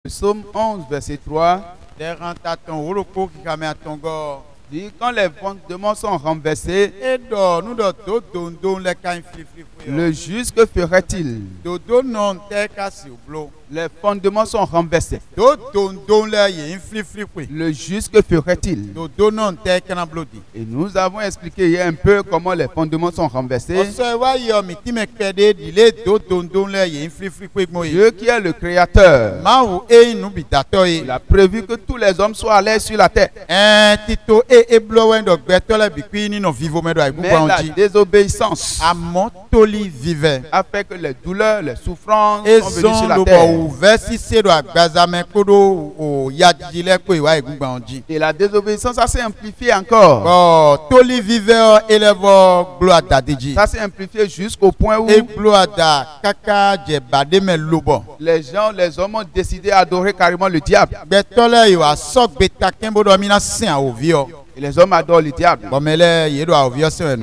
Psaume 11, verset 3 dit quand les fondements sont renversés, le juste que ferait-il? Les fondements sont renversés. Le juste que ferait-il? Et nous avons expliqué hier un peu comment les fondements sont renversés. Dieu qui est le créateur, il a prévu que tous les hommes soient à l'aise sur la terre. Mais la désobéissance a fait que les douleurs, les souffrances sont venues sur la terre. Et la désobéissance, ça s'est amplifié encore. Ça s'est amplifié jusqu'au point où les gens, les hommes ont décidé d'adorer carrément le diable. Et les hommes adorent le diable.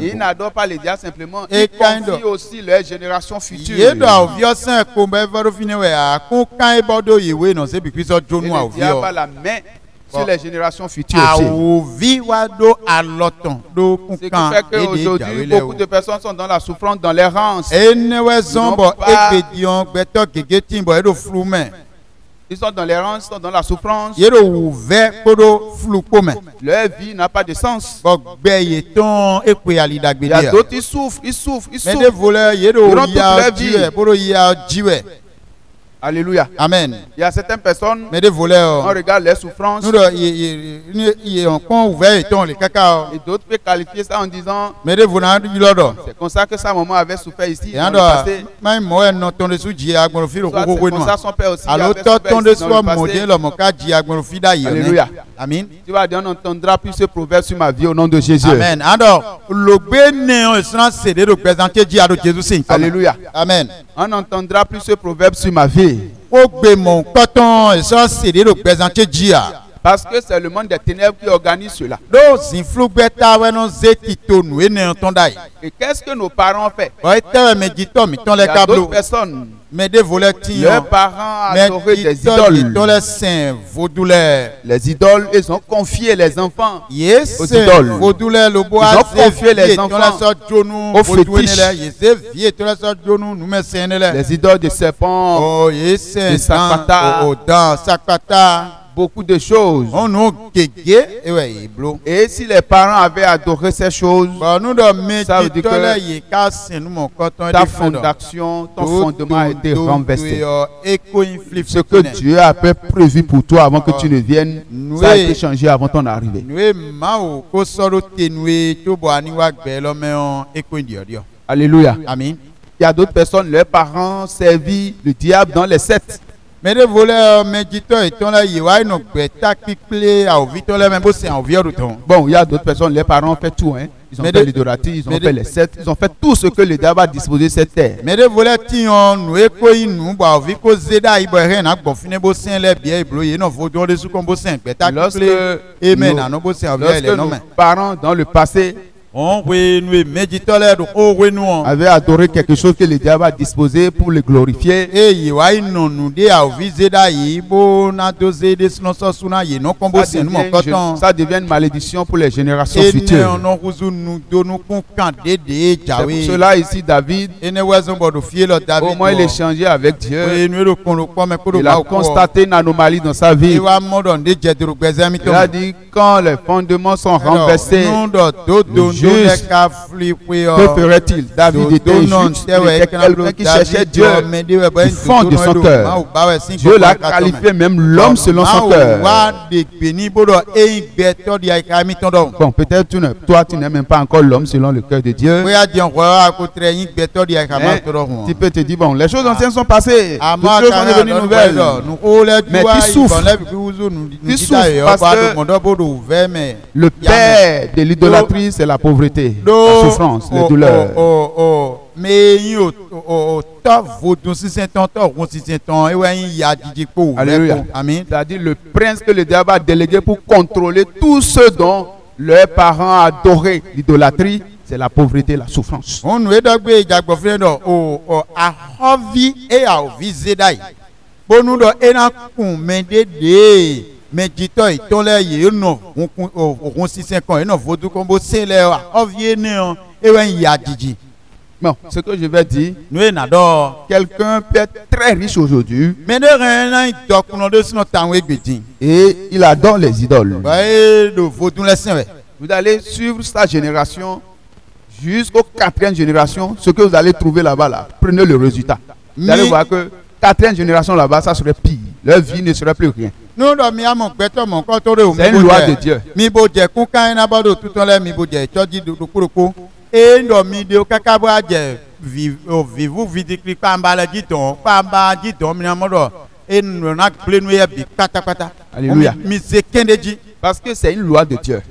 Ils n'adorent pas le diable simplement. Ils confient aussi leur génération future. Et le diable a la main sur les générations futures aussi. Ce qui fait qu'aujourd'hui, beaucoup de personnes sont dans la souffrance, dans l'errance. Ils sont dans l'errance, ils sont dans la souffrance. Leur vie n'a pas de sens. Il y a d'autres qui souffrent, ils souffrent. Durant toute leur vie. Alléluia. Amen. Il y a certaines personnes, on regarde les souffrances. Et d'autres peuvent qualifier ça en disant c'est comme ça que sa maman avait souffert ici. Soit c'est comme ça son père aussi avait souffert ici. Alléluia. Amen. Tu vas dire on entendra plus ce proverbe sur ma vie au nom de Jésus. Amen. Alléluia. Amen. On entendra plus ce proverbe sur ma vie. Parce que c'est le monde des ténèbres qui organise cela. Et qu'est-ce que nos parents ont fait? Il y a d'autres personnes. Leurs parents adoraient des idoles. Les idoles, ils ont confié les enfants aux idoles. Ils ont confié les enfants aux fétiches. Les idoles de serpents, de Sakpata. Beaucoup de choses. Et si les parents avaient adoré ces choses, ça veut dire que ta fondation, ton fondement a été renversé. Ce que Dieu a prévu pour toi avant que tu ne viennes, ça a été changé avant ton arrivée. Alléluia. Amen. Il y a d'autres personnes, leurs parents servaient le diable dans les sectes. Bon, il y a d'autres personnes, les parents ont fait tout. Ils ont fait l'idolâtrie, ils ont fait les sectes, ils ont fait tout ce que le diable a disposé cette terre. Lorsque nos parents dans le passé avait adoré quelque chose que le diable a disposé pour le glorifier, ça devient une malédiction pour les générations futures. C'est pour cela ici David, au moins il échangeait avec Dieu. Il a constaté une anomalie dans sa vie. Il a dit quand les fondements sont renversés, que ferait-il? David était juste, quelqu'un qui cherchait Dieu du fond de son cœur. Dieu l'a qualifié même l'homme selon son cœur. Bon, peut-être toi tu n'es même pas encore l'homme selon le cœur de Dieu. Tu peux te dire, bon, les choses anciennes sont passées, les choses sont devenues nouvelles. Mais tu souffres. Tu souffres parce que le père de l'idolâtrie, c'est la pauvreté, la souffrance, les douleurs. Alléluia. Amen. C'est-à-dire le prince que le diable a délégué pour contrôler tous ceux dont leurs parents adoraient l'idolâtrie, c'est la pauvreté, la souffrance. Bonu do ena kun mendede medito itole ye no on 65 ans eno vodu kombo sele ovie ne on ewen ya diji. Bon, ce que je vais dire, nous n'adore. Quelqu'un peut être très riche aujourd'hui et il adore les idoles. Vous allez suivre sa génération jusqu'aux 4e génération, ce que vous allez trouver là-bas, là. Prenez le résultat. Vous allez voir que 4e génération là-bas, ça serait pire. Leur vie ne serait plus rien. C'est une loi de Dieu. Et nous avons kakabwa vivu vidikli pamba giton pamba giton minamoro et nous na plenu ya bi kata kata. Alléluia. Parce que c'est une loi de Dieu.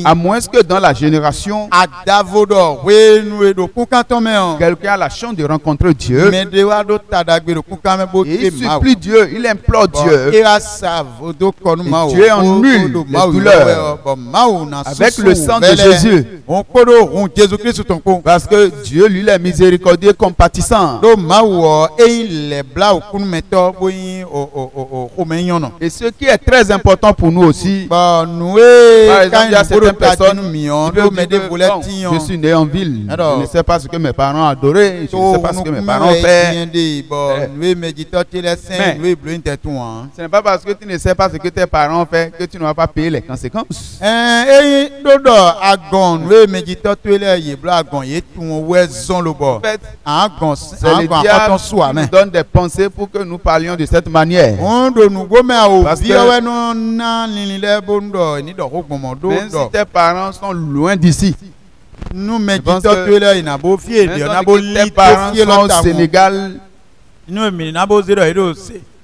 À moins que dans la génération, quelqu'un a la chance de rencontrer Dieu. Et il supplie Dieu, il implore Dieu. Et Dieu annule les douleurs avec le sang de Jésus. Parce que Dieu, lui, est miséricordieux, compatissant. Et ce qui est très important pour nous aussi, par exemple, il y a certaines personnes qui je suis né en ville, je ne sais pas ce que mes parents adoraient, je ne sais pas ce que mes parents ont fait. Ce n'est pas parce que tu ne sais pas ce que tes parents ont fait que tu ne vas pas payer les conséquences. C'est le diable qui nous donne des pensées pour que nous parlions de cette manière. Parce que même si tes parents sont loin d'ici, nous mettons tes parents sont au Sénégal,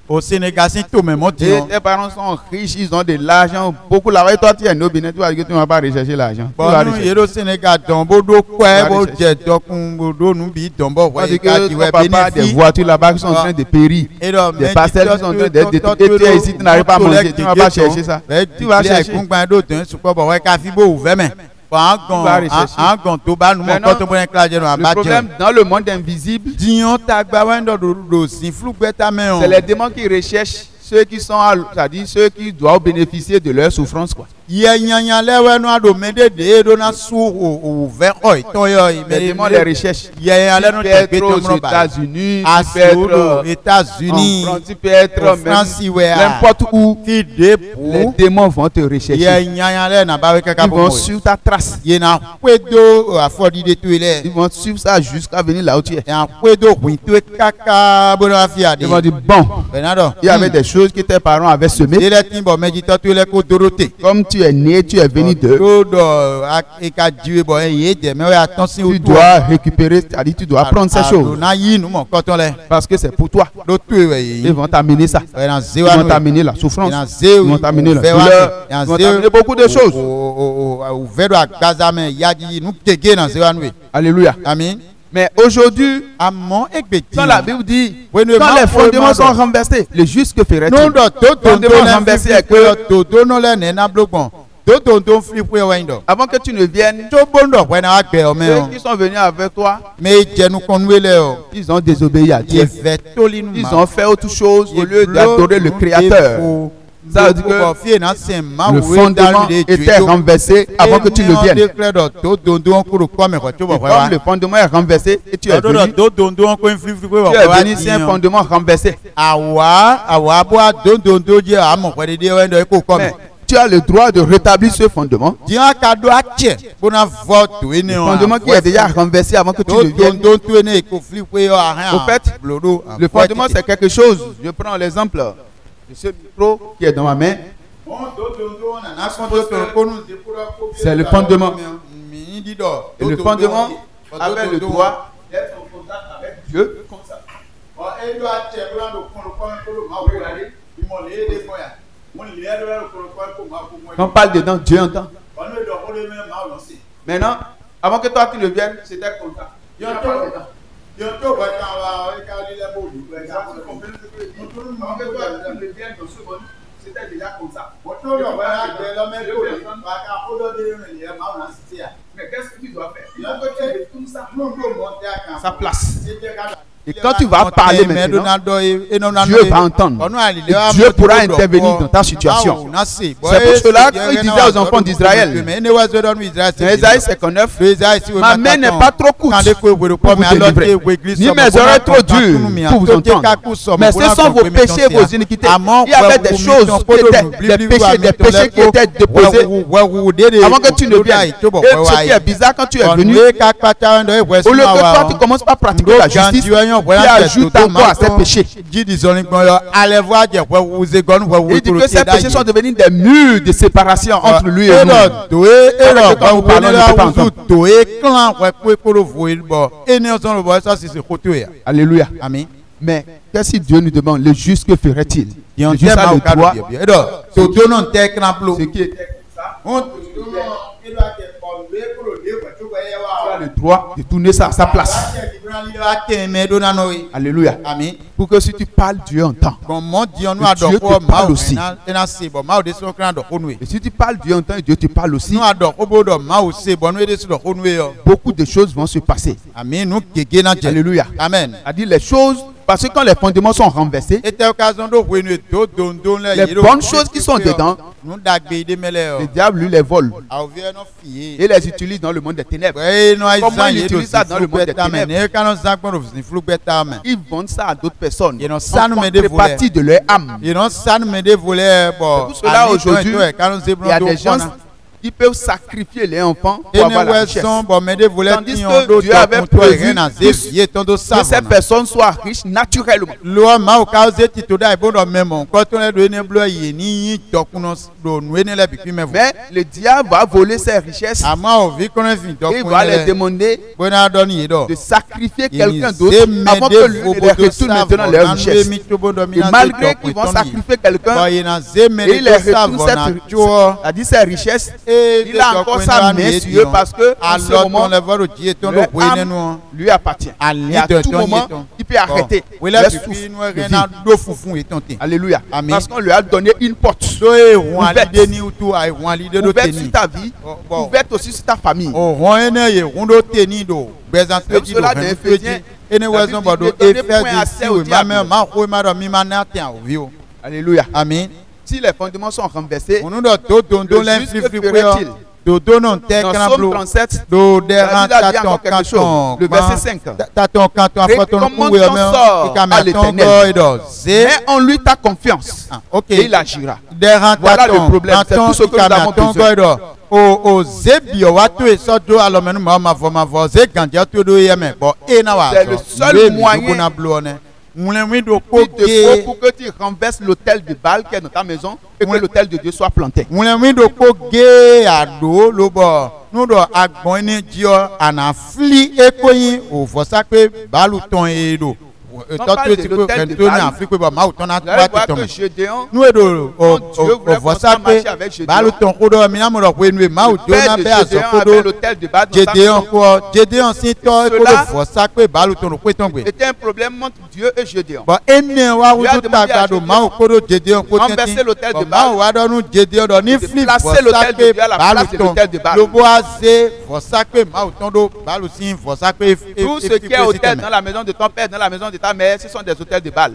au Sénégal, c'est tout même. Tes parents sont riches, ils ont de l'argent, beaucoup là-bas. Et toi, tu es un Bénin, tu vas dire que tu ne vas pas rechercher l'argent. Bon, nous, au Sénégal, ton papa des voitures là-bas qui sont en train de périr, des parcelles qui sont en train d'être détruites. Et tu es ici, tu n'arrives pas à manger, tu ne vas pas chercher ça. Tu vas chercher. Le problème dans le monde invisible, c'est les démons qui recherchent ceux qui sont, c'est-à-dire ceux qui doivent bénéficier de leur souffrance, quoi. Les démons les recherchent. Tu peux être aux États-Unis, tu peux être n'importe où. Les démons vont te rechercher. Ils vont suivre ta trace. Ils vont suivre ça jusqu'à venir là où tu es. Ils vont dire, bon, il y avait des choses que tes parents avaient semées. Comme tu es né, tu es venu d'eux. Tu dois récupérer, c'est-à-dire tu dois prendre ces choses. Parce que c'est pour toi. Ils vont t'amener ça. Ils vont t'amener la souffrance. Ils vont t'amener la douleur. Ils vont t'amener beaucoup de choses. Alléluia. Amen. Mais aujourd'hui, quand la Bible dit, quand les fondements sont renversés, le juste que ferait-il? Les fondements renversés est que avant que tu ne viennes, ceux qui sont venus avec toi, ils ont désobéi à Dieu. Ils ont fait autre chose au lieu d'adorer le Créateur. Ça veut dire que le fondement était renversé avant que tu ne viennes. Et comme le fondement est renversé et tu es venu, c'est un fondement renversé. Mais tu as le droit de rétablir ce fondement. Le fondement qui est déjà renversé avant que tu ne viennes. Au fait, le fondement c'est quelque chose. Je prends l'exemple de ce micro qui est dans ma main. C'est le fondement. Et le fondement avait le droit d'être en contact avec Dieu comme ça. Quand on parle dedans, Dieu entend. Maintenant, avant que toi tu ne viennes, c'était comme ça. C'était déjà comme ça. Mais qu'est-ce que tu dois faire? Il faut que tu retournes ça. Sa place. Et quand tu vas parler maintenant, Dieu va entendre. Et Dieu pourra intervenir dans ta situation. C'est pour cela qu'il disait aux enfants d'Israël, dans Ésaïe 59, ma main n'est pas trop courte pour vous délivrer, ni mes oreilles trop dures pour vous entendre. Mais ce sont vos péchés et vos iniquités. Il y avait des choses qui étaient, des péchés qui étaient déposés avant que tu ne viennes. Et ce qui est bizarre, quand tu es venu, au lieu que toi tu commences par pratiquer la justice, tu ajoutes encore à ces péchés. Il dit que ces péchés sont devenus des murs de séparation entre lui et nous. Quand nous parlons, ne peut pas entendre. Alléluia. Amen. Mais qu'est-ce que Dieu nous demande? Le juste, que ferait-il? Le juste a le droit. Ce qui est le droit de tourner ça à sa place. Alléluia. Amen. Pour que si tu parles, Dieu entend. Dieu te parle aussi. Et si tu parles, Dieu entend et Dieu te parle aussi. Beaucoup de choses vont se passer. Alléluia. Amen. A dit les choses. Parce que quand les fondements sont renversés, les bonnes choses qui sont dedans, le diable lui les vole et les utilise dans le monde des ténèbres. Comment il utilise ça dans le monde des ténèbres? Ils vendent ça à d'autres personnes en contrepartie de leur âme. Pour cela, aujourd'hui, il y a des gens qui peuvent sacrifier les enfants pour avoir la richesse. Tandis que Dieu avait prévu que ces personnes soient riches naturellement. Mais le diable va voler ses richesses et il va les demander de sacrifier quelqu'un d'autre avant que lui les retourne maintenant leurs richesses. Et malgré qu'ils vont sacrifier quelqu'un et il les retourne ses richesses, il a encore sa main sur eux parce que en ce moment, leur âme lui appartient. Et à tout moment, il peut arrêter. Alléluia. Parce qu'on lui a donné une porte ouverte sur ta vie, ouverte aussi sur ta famille. C'est cela des Éphésiens. Alléluia. Amen. Si les fondements sont renversés, le juste que ferait-il? Dans Psaume 37, le verset 5. Recommande ton sort à l'Éternel. Mets en lui ta confiance et il agira. Voilà le problème. C'est tout ce que nous avons besoin. C'est le seul moyen il te faut pour que tu renverses l'autel de Baal qui est dans ta maison et que l'autel de Dieu soit planté. On parle de l'autel de Baal. Que Gédéon, Dieu voulait qu'on ça marche avec Gédéon. Le père de Gédéon avait l'autel de Baal. Gédéon était un problème entre Dieu et Gédéon. Dieu a demandé à Gédéon renverser l'autel de Baal, de placer l'autel de Dieu à la place de l'autel de Baal. Tout ce qui est autel dans la maison de ton père, dans la maison de ta mère, ce sont des autels de Baal.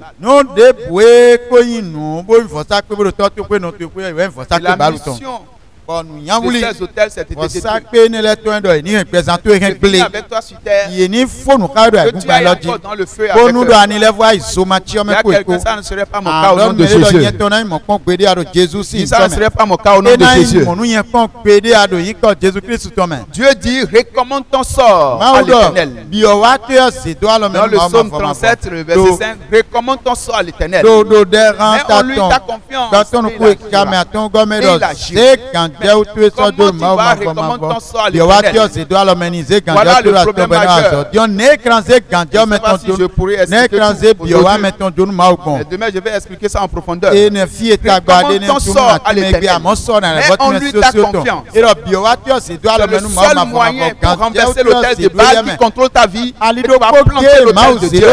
La mission de ces autels, c'était de détruire. Avec toi sur terre, que tu ailles encore dans le feu avec eux. Il y a quelqu'un, ça ne serait pas mon cas au nom de Jésus. Ça ne serait pas mon cas au nom de Jésus. Dieu dit, recommande ton sort à l'Éternel. Dans le psaume 37, le verset 5, recommande ton sort à l'Éternel. Mets en lui ta confiance et il agira. Comment tu vas recommander ton sort à l'Éternel? Voilà le problème majeur. Je pourrais expliquer tout aujourd'hui. Demain, je vais expliquer ça en profondeur. Recommande ton sort à l'Éternel. Mets en lui ta confiance. C'est le seul moyen pour renverser l'autel de Baal qui contrôle ta vie et pour planter l'autel de Dieu.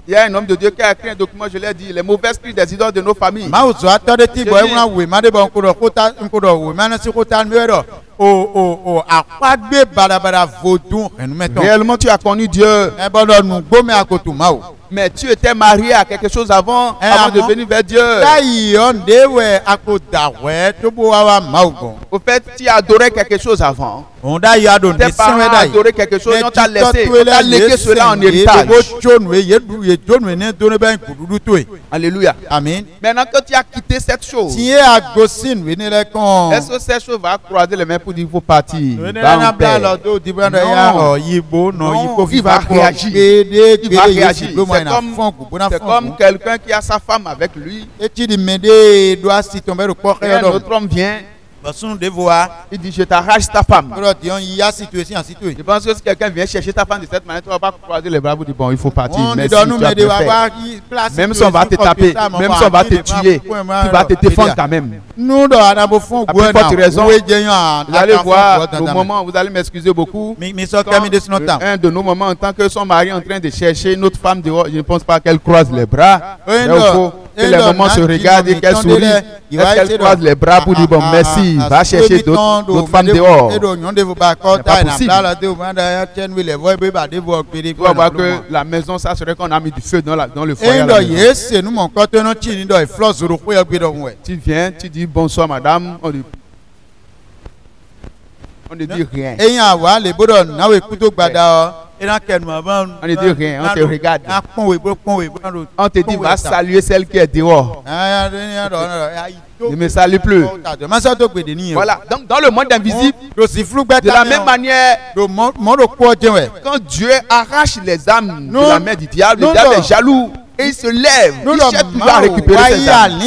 Il y a un homme de Dieu qui a écrit un document, je l'ai dit, les mauvais esprits des idoles de nos familles. Réellement, tu as connu Dieu. Mais tu étais marié à quelque chose avant de venir vers Dieu. Au fait, tu adorais quelque chose avant. Tes parents adoraient quelque chose, on t'a laissé, on t'a légué cela en héritage. Alléluia. Amen. Maintenant que tu as quitté cette chose, est-ce que cette chose va croiser les mains pour dire qu'il faut partir? Non, il va réagir. Il va réagir. C'est comme quelqu'un qui a sa femme avec lui. Et un autre homme vient. Il dit, je t'arrache ta femme. Je pense que si quelqu'un vient chercher ta femme de cette manière, tu ne vas pas croiser les bras pour dire, bon, il faut partir. Merci, même si on va te taper, même si on va te tuer, tu vas te défendre quand même. À plus forte raison, vous allez voir nos moments, vous allez m'excuser beaucoup. Un de nos moments, en tant que son mari est en train de chercher une autre femme dehors, je ne pense pas qu'elle croise les bras. Il faut que les moments se regardent et qu'elle sourit. Est-ce qu'elle croise les bras pour dire, bon, merci, va chercher d'autres femmes dehors. C'est pas possible. Tu vas voir que la maison, ça serait qu'on a mis du feu dans le foyer. Tu viens, tu dis bonsoir madame, on ne dit rien. On ne dit rien, on te regarde. On te dit va saluer celle qui est dehors. Ne me salue plus. Voilà, donc dans le monde invisible, de la même manière, quand Dieu arrache les âmes de la main du diable, le diable est jaloux. Et il se lève, il cherche toujours à récupérer ses âmes.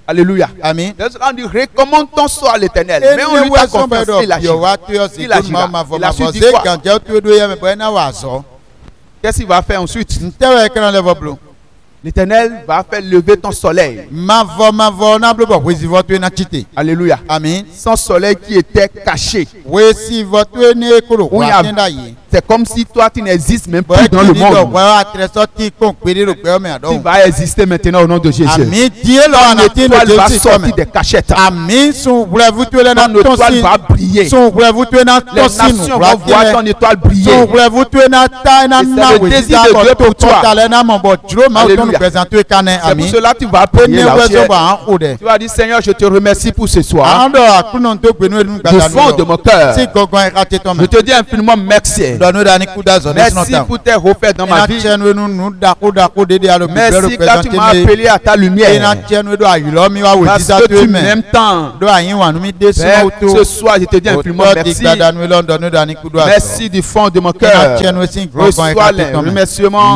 Alléluia. Amen. On dit recommande ton sort à l'Éternel. Mais on lui a confiance, il agira. Il agira. Il a su dire quoi? Qu'est-ce qu'il va faire ensuite? L'Éternel va faire lever ton soleil. Alléluia. Amen. Son soleil qui était caché. C'est comme si toi tu n'existes même plus dans le monde. Tu vas exister maintenant au nom de Jésus. Ton étoile va sortir des cachettes. Ton étoile va briller. Les nations vont voir ton étoile briller. Et c'est le désir de Dieu pour toi. Alléluia. C'est pour cela que tu vas prier là. Tu vas dire Seigneur, je te remercie pour ce soir. Du fond de mon cœur, je te dis infiniment merci. Merci pour tes refaits dans ma vie. Merci car tu m'as appelé à ta lumière. Parce que tu m'aimes tant. Ce soir, je te dis infiniment merci. Merci du fond de mon cœur. Reçois les remerciements.